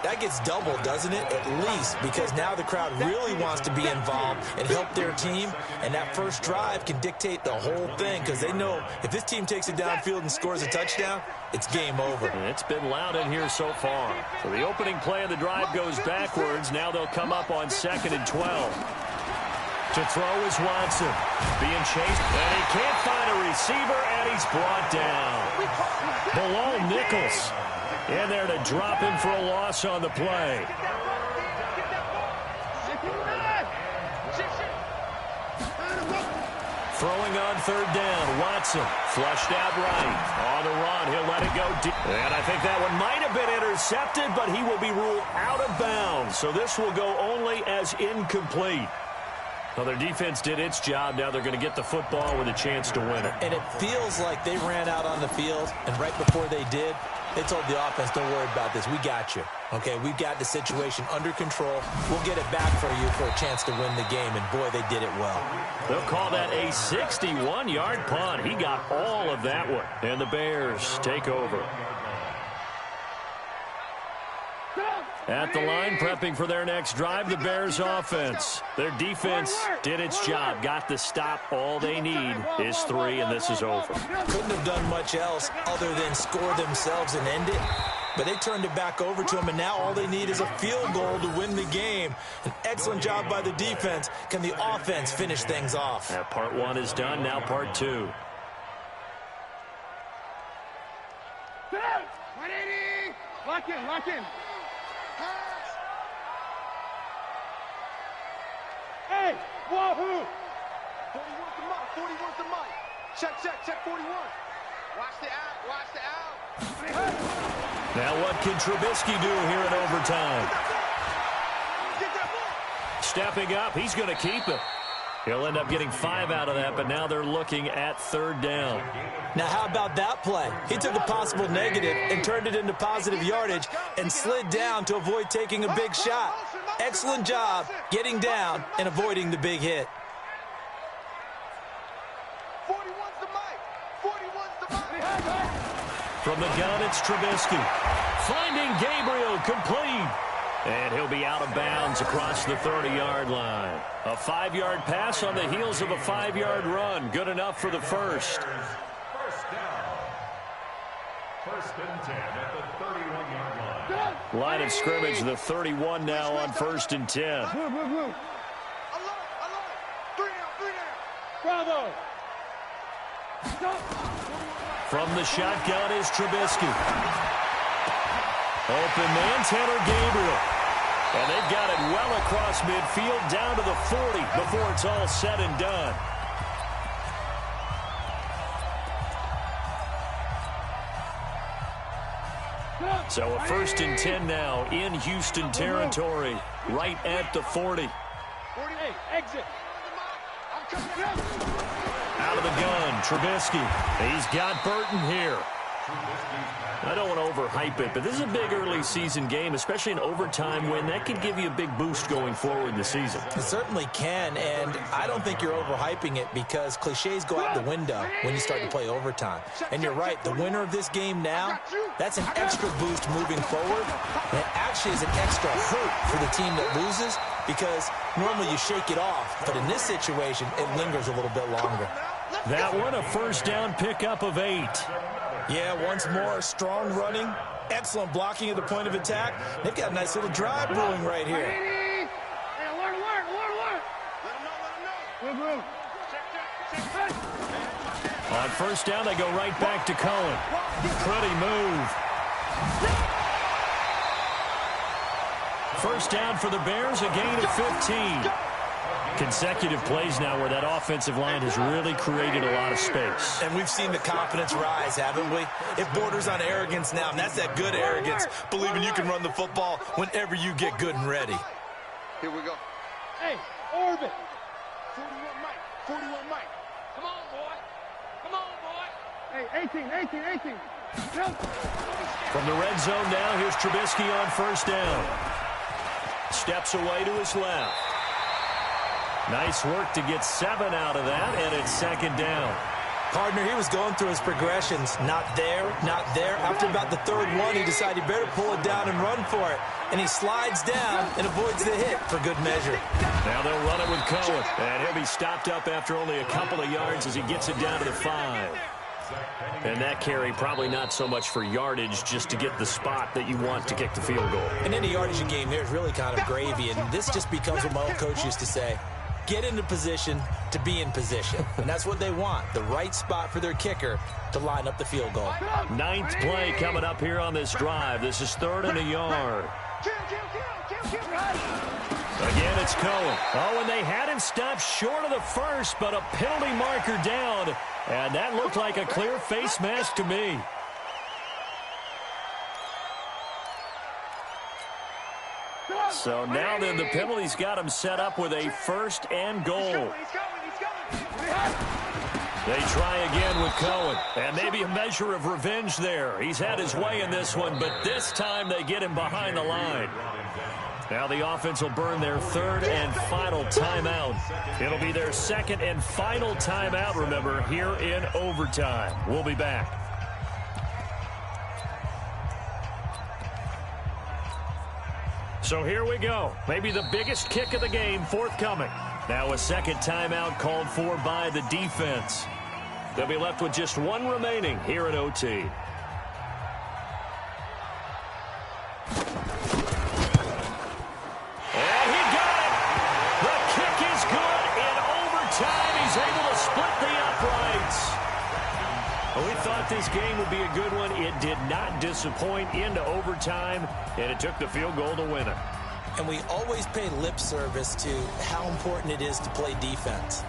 C: that gets doubled, doesn't it? At least, because now the crowd really wants to be involved and help their team, and that first drive can dictate the whole thing because they know if this team takes it downfield and scores a touchdown, it's game over.
A: And it's been loud in here so far. So the opening play of the drive goes backwards. Now they'll come up on 2nd and 12. To throw is Watson. Being chased, and he can't find a receiver, and he's brought down. Below Nichols. In there to drop him for a loss on the play. Throwing on 3rd down, Watson flushed out right. On the run, he'll let it go deep. And I think that one might have been intercepted, but he will be ruled out of bounds. So this will go only as incomplete. Well, their defense did its job. Now they're going to get the football with a chance to win it.
C: And it feels like they ran out on the field, and right before they did, they told the offense, don't worry about this. We got you. Okay, we've got the situation under control. We'll get it back for you for a chance to win the game, and boy, they did it well.
A: They'll call that a 61-yard punt. He got all of that one. And the Bears take over. At the line, prepping for their next drive, the Bears offense. Their defense did its job, got the stop. All they need is 3, and this is over.
C: Couldn't have done much else other than score themselves and end it. But they turned it back over to them, and now all they need is a field goal to win the game. An excellent job by the defense. Can the offense finish things off?
A: Yeah, part 1 is done, now part 2.
D: Lock in, lock in. Hey, wahoo!
B: 41's the Mike, 41's the Mike. Check, 41. Watch the out.
A: Now what can Trubisky do here in overtime? Stepping up, he's going to keep it. He'll end up getting 5 out of that, but now they're looking at 3rd down.
C: Now, how about that play? He took a possible negative and turned it into positive yardage and slid down to avoid taking a big shot. Excellent job getting down and avoiding the big hit.
B: 41's the Mike. 41's the Mike.
A: From the gun, it's Trubisky. Finding Gabriel, complete. And he'll be out of bounds across the 30-yard line. A 5-yard pass on the heels of a 5-yard run. Good enough for the first.
E: First down. First and 10 at the 31-yard line.
A: Line of scrimmage, the 31 now on 1st and 10.
D: Blue. I love it. 3 down. Bravo.
A: From the shotgun is Trubisky. Open man, Taylor Gabriel. And they've got it well across midfield down to the 40 before it's all said and done. So a 1st and 10 now in Houston territory, right at the 40.
D: 48, exit.
A: Out of the gun, Trubisky. He's got Burton here. I don't want to overhype it, but this is a big early season game, especially an overtime win. That could give you a big boost going forward in the season.
C: It certainly can, and I don't think you're overhyping it because cliches go out the window when you start to play overtime. And you're right, the winner of this game now, that's an extra boost moving forward, and it actually is an extra hurt for the team that loses because normally you shake it off, but in this situation, it lingers a little bit longer.
A: That one, a 1st down pickup of 8.
C: Yeah, once more, strong running, excellent blocking at the point of attack. They've got a nice little drive brewing right here.
D: Hey, alert. Let them know. Check.
A: On 1st down, they go right back to Cohen. Pretty move. 1st down for the Bears, a gain of 15. Consecutive plays now where that offensive line has really created a lot of space.
C: And we've seen the confidence rise, haven't we? It borders on arrogance now, and that's that good arrogance, believing you can run the football whenever you get good and ready.
B: Here we go.
D: Hey, orbit. 41 Mike. Come on, boy. Hey, 18.
A: From the red zone now, here's Trubisky on 1st down. Steps away to his left. Nice work to get 7 out of that, and it's 2nd down.
C: Partner, he was going through his progressions. Not there. After about the 3rd one, he decided he better pull it down and run for it. And he slides down and avoids the hit for good measure.
A: Now they'll run it with Cohen. And he'll be stopped up after only a couple of yards as he gets it down to the 5. And that carry probably not so much for yardage, just to get the spot that you want to kick the field goal.
C: And any yardage in game here is really kind of gravy. And this just becomes what my old coach used to say. Get into position to be in position. And that's what they want, the right spot for their kicker to line up the field goal.
A: 9th play coming up here on this drive. This is 3rd and a yard. Again, it's Cohen. Oh, and they had him stopped short of the 1st, but a penalty marker down. And that looked like a clear face mask to me. So now then the penalty's got him set up with a 1st and goal. They try again with Cohen. And maybe a measure of revenge there. He's had his way in this one, but this time they get him behind the line. Now the offense will burn their 3rd and final timeout. It'll be their 2nd and final timeout, remember, here in overtime. We'll be back. So here we go. Maybe the biggest kick of the game forthcoming. Now a 2nd timeout called for by the defense. They'll be left with just 1 remaining here at OT. And he got it. The kick is good. In overtime, he's able to split the uprights. Well, we thought this game would be a good one. It did not disappoint into overtime, and it took the field goal to win it.
C: And we always pay lip service to how important it is to play defense.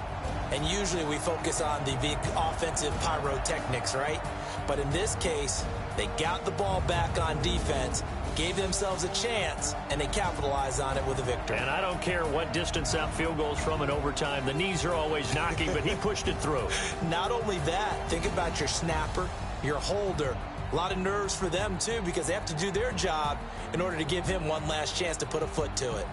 C: And usually we focus on the big offensive pyrotechnics, right? But in this case, they got the ball back on defense, gave themselves a chance, and they capitalized on it with a victory.
A: And I don't care what distance out field goals from in overtime. The knees are always knocking, but he pushed it through.
C: Not only that, think about your snapper, your holder. A lot of nerves for them, too, because they have to do their job in order to give him one last chance to put a foot to it.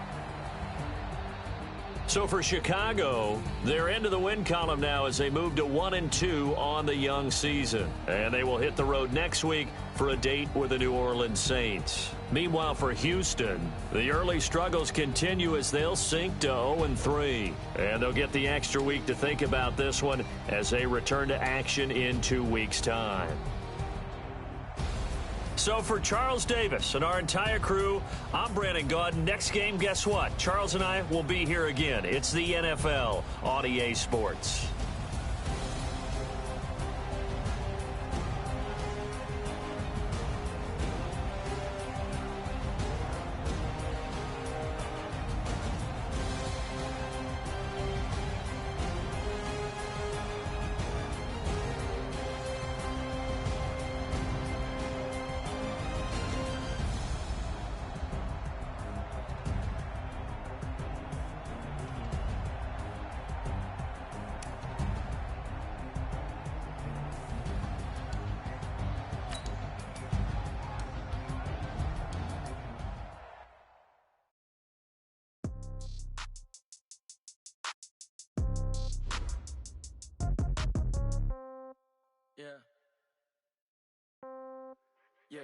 A: So for Chicago, they're into the win column now as they move to 1-2 on the young season. And they will hit the road next week for a date with the New Orleans Saints. Meanwhile, for Houston, the early struggles continue as they'll sink to 0-3. And they'll get the extra week to think about this one as they return to action in 2 weeks' time. So for Charles Davis and our entire crew, I'm Brandon Gaudin. Next game, guess what? Charles and I will be here again. It's the NFL on EA Sports.
F: Yeah.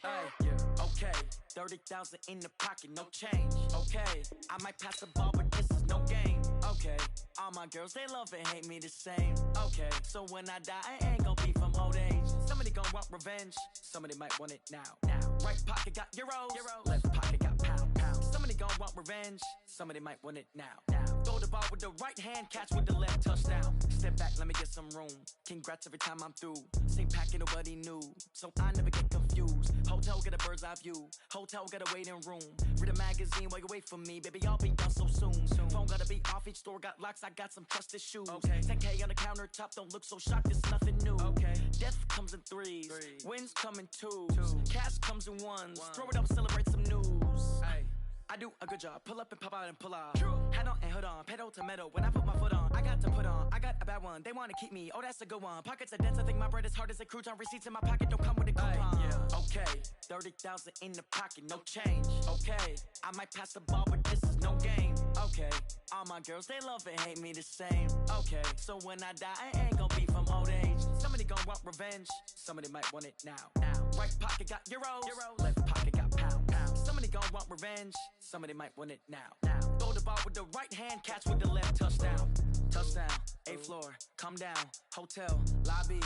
F: Hey, yeah. Okay. 30,000 in the pocket, no change. Okay. I might pass the ball, but this is no game. Okay. All my girls, they love and hate me the same. Okay. So when I die, I ain't gonna be from old age. Somebody gon' want revenge. Somebody might want it now. Right pocket got euros. Left pocket got pound. Somebody gon' want revenge. Somebody might want it now. Throw the ball with the right hand, catch with the left, touchdown. Step back, let me get some room. Congrats every time I'm through. Same packet, nobody knew, so I never get confused. Hotel get a bird's eye view. Hotel get a waiting room. Read a magazine while you wait for me, baby. I'll be done so soon. Phone gotta be off. Each store got locks. I got some trusted shoes. Okay. 10K on the countertop. Don't look so shocked. It's nothing new. Okay. Death comes in threes. Wins come in twos. Cash comes in ones. Throw it up, celebrate some news. Ay. I do a good job. Pull up and pop out and pull out. Head on and hood on. Pedal to metal. When I put my foot on, I got to put on. I got a bad one. They want to keep me. Oh, that's a good one. Pockets are dense. I think my bread is hard as a crouton. Receipts in my pocket don't come with a coupon. Yeah. Okay. 30,000 in the pocket. No change. Okay. I might pass the ball, but this is no game. Okay. All my girls, they love and hate me the same. Okay. So when I die, I ain't gonna be from old age. Somebody gon' want revenge. Somebody might want it now. Right pocket got euros. Left pocket got pound. Somebody gon' want revenge. Somebody might want it now. Throw the ball with the right hand, catch with the left, touchdown. Touchdown, 8th floor, come down, hotel, lobby.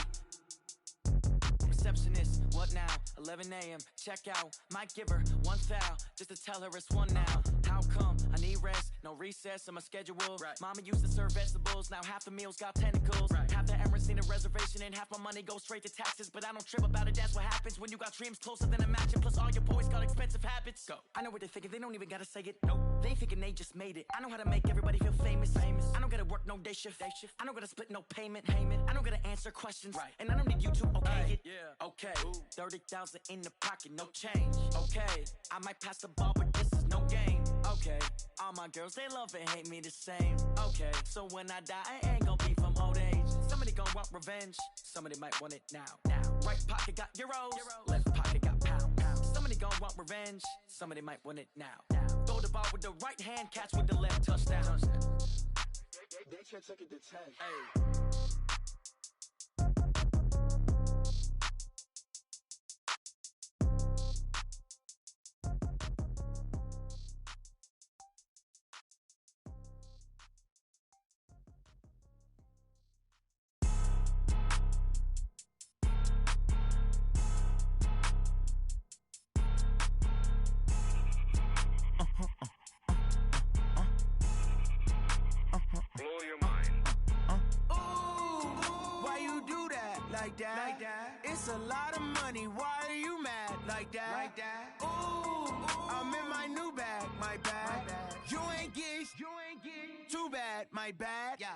F: Receptionist, what now? 11 a.m., check out. Might give her one foul, just to tell her it's one now. How come? I need rest, no recess in my schedule. Mama used to serve vegetables, now half the meals got tentacles. Half the Emirates need a reservation and half my money goes straight to taxes. But I don't trip about it, that's what happens when you got dreams closer than a match. And plus all your boys got expensive habits. Go. I know what they're thinking, they don't even gotta say it. Nope. They ain't thinking they just made it. I know how to make everybody feel famous. I don't gotta work no day shift. I don't gotta split no payment. I don't gotta answer questions. And I don't need you to okay it. Yeah. Okay. 30,000 in the pocket, no change. Okay. I might pass the ball, but this is no game. Okay. All my girls, they love and hate me the same. Okay. So when I die, I ain't gonna be from old age. Somebody gon' want revenge. Somebody might want it now. Right pocket got euros. Left pocket got pound. Somebody gon' want revenge. Somebody might want it now. Throw the ball with the right hand, catch with the left, touchdown.
B: They can't take it to 10.
F: Hey.
G: Like that. It's a lot of money. Why are you mad like that? Ooh, I'm in my new bag. My bad. You ain't getting too bad. My bad. Yeah.